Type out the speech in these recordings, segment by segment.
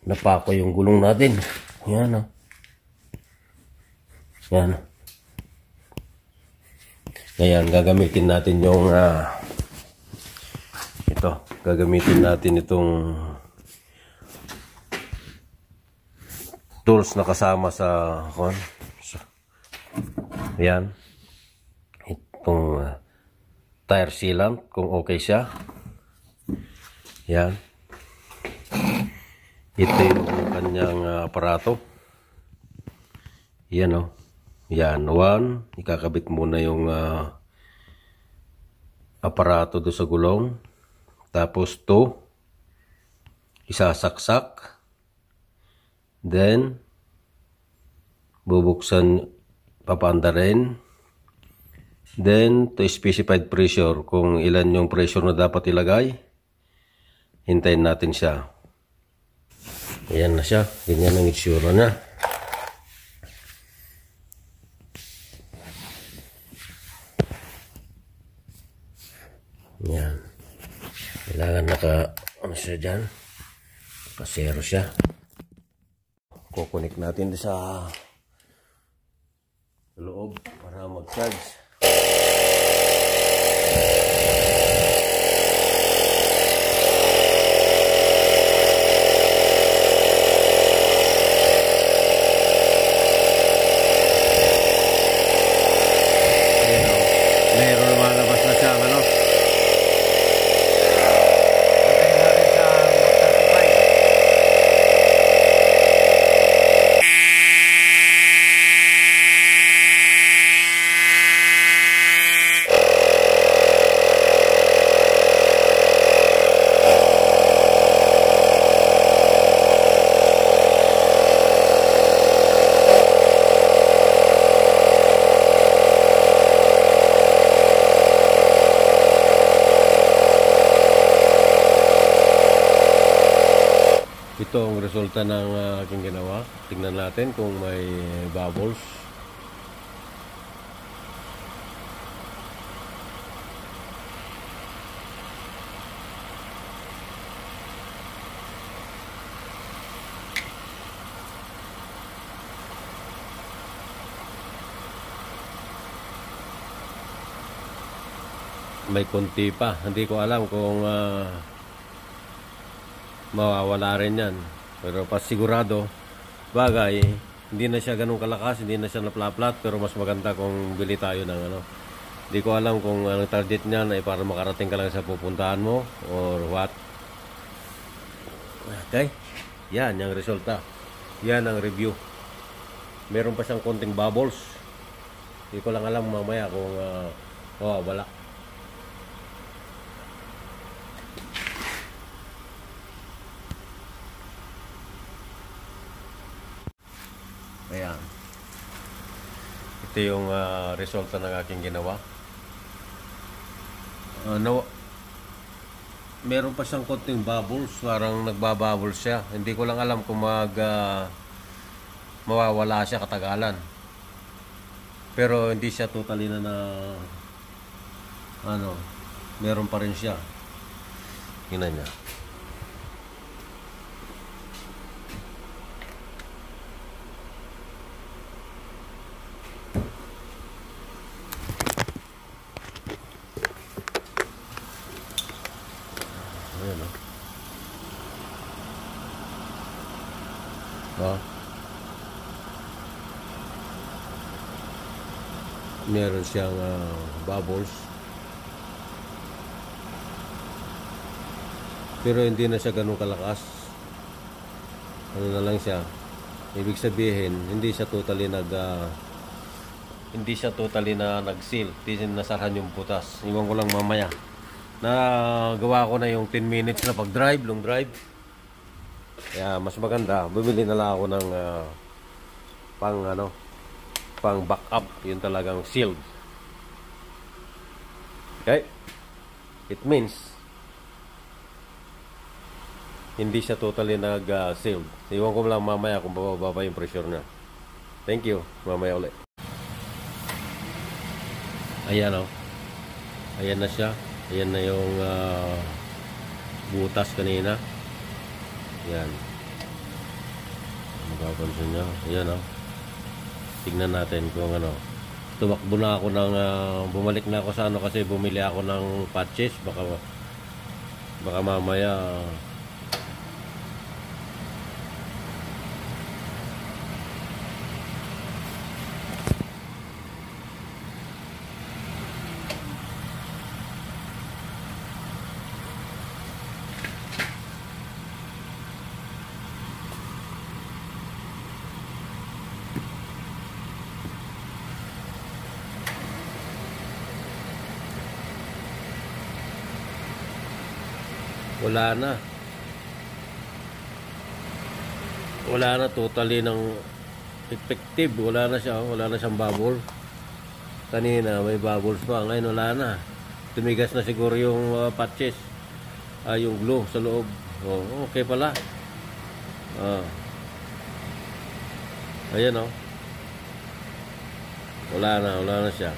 napako yung gulong natin. Yan, oh. Yan. Ngayon, gagamitin natin yung ito. Gagamitin natin itong tools na kasama sa yan. Itong tire sealant, kung okay siya. Yan. Ito yung kanyang aparato. Yan, oh. Yan, 1. Ikakabit muna yung aparato do sa gulong. Tapos 2. Isasaksak. Then, bubuksan, papaanda rin. Then, to specified pressure. Kung ilan yung pressure na dapat ilagay, hintayin natin siya. Ayan na siya. Ganyan ang itsura niya. Yan. Kailangan ano siya dyan. Pasero siya. Kukunik natin sa loob para mag-charge. Ito ang resulta ng aking ginawa. Tingnan natin kung may bubbles. May konti pa. Hindi ko alam kung mawawala rin yan, pero pasigurado bagay, hindi na siya ganun kalakas, hindi na siya napla-flat, pero mas maganda kung bili tayo ng hindi ko alam kung ang target niyan ay para makarating ka lang sa pupuntahan mo or what. Okay, yan yung resulta, yan ang review. Meron pa siyang konting bubbles, hindi ko lang alam mamaya kung wala. Ayan. Ito yung resulta ng aking ginawa. Meron pa siyang konting bubbles. Parang nagbabubbles siya. Hindi ko lang alam kung mawawala siya katagalan. Pero hindi siya totally na meron pa rin siya. Tingnan niya. Ayan, meron siyang bubbles, pero hindi na siya ganun kalakas. Ano na lang siya, ibig sabihin hindi siya totally nag-seal, hindi nasarahan yung butas. Iwan ko lang mamaya. Nagawa ko na yung 10 minutes na pag-drive, long drive. Kaya mas maganda, bumili na lang ako ng pang backup, yun talagang sealed. Okay? It means hindi siya totally nag-sealed. Iwan ko lang mamaya kung bababa yung pressure niya. Thank you. Mamaya ulit. Ayan, oh. Ayan na siya. Ayan na yung butas kanina. Yan. Mapapansin nyo. Ayan o. Tignan natin kung ano. Tumakbo na ako ng bumalik na ako sa ano kasi bumili ako ng patches. Baka mamaya wala na totally ng effective. Wala na siya, wala na siyang bubble. Kanina may bubbles pa, ngayon wala na. Tumigas na siguro yung patches, yung glue sa loob. Okay pala. Ayan o. Wala na siya.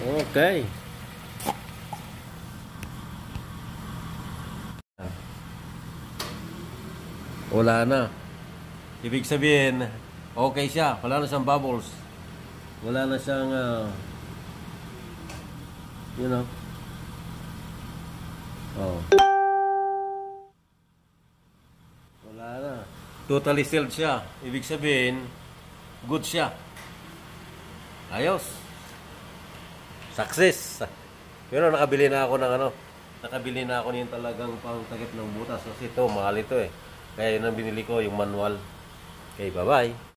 Okay. Wala na. Ibig sabihin, okay siya. Wala na siyang bubbles. Wala na siyang, you know. Wala na. Totally sealed siya. Ibig sabihin, good siya. Ayos. Success. Pero nakabili na ako ng nakabili na ako ng talagang pang takip ng butas. Kasi ito, mahal ito eh. Kaya yun ang binili ko, yung manual. Okay, bye-bye.